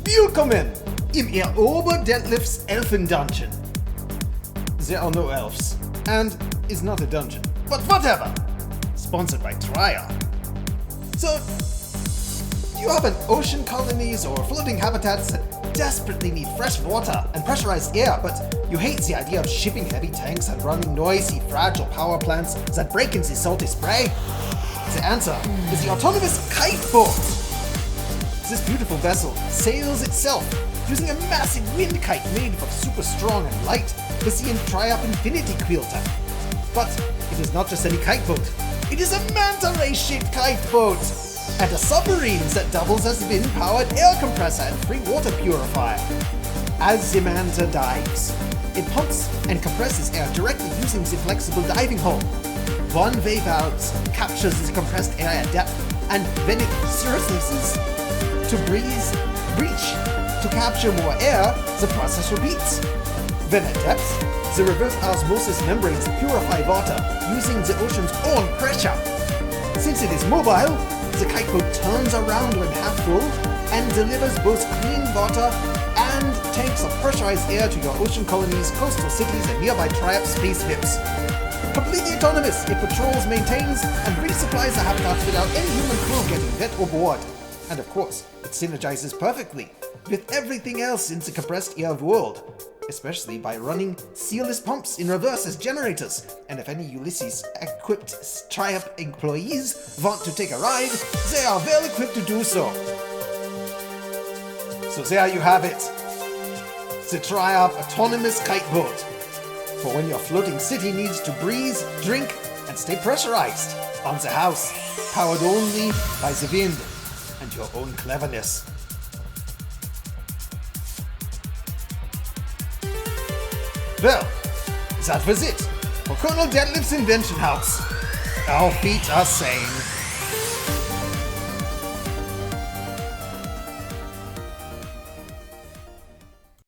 Willkommen im Erober-Deadlift's Elfen Dungeon. There are no elves, and is not a dungeon, but whatever. Sponsored by Tryop. So, you have an ocean colonies or floating habitats that desperately need fresh water and pressurized air, but you hate the idea of shipping heavy tanks and running noisy, fragile power plants that break into salty spray? The answer is the Autonomous Kiteboat. This beautiful vessel sails itself using a massive wind kite made of super strong and light with the Tryop Infinity Quilter. But it is not just any kiteboat. It is a manta ray-shaped kiteboat and a submarine that doubles as wind-powered air compressor and free water purifier. As the manta dives, it pumps and compresses air directly using the flexible diving hull. One-way valves captures the compressed air at depth, and when it surfaces to breach to capture more air, the process repeats. When at depth, the reverse osmosis membranes purify water using the ocean's own pressure. Since it is mobile, the kiteboat turns around when half full and delivers both clean water and tanks of pressurized air to your ocean colonies, coastal cities, and nearby Tryop space ships. Completely autonomous, it patrols, maintains, and resupplies the habitats without any human crew getting wet or bored. And of course, it synergizes perfectly with everything else in the compressed air world, especially by running sealless pumps in reverse as generators. And if any Ulysses-equipped Tryop employees want to take a ride, they are well equipped to do so. So there you have it, the Tryop Autonomous Kiteboat, for when your floating city needs to breathe, drink, and stay pressurized on the house, powered only by the wind and your own cleverness. Well, that was it for Colonel Deadlift's Invention House. Our feet are sane.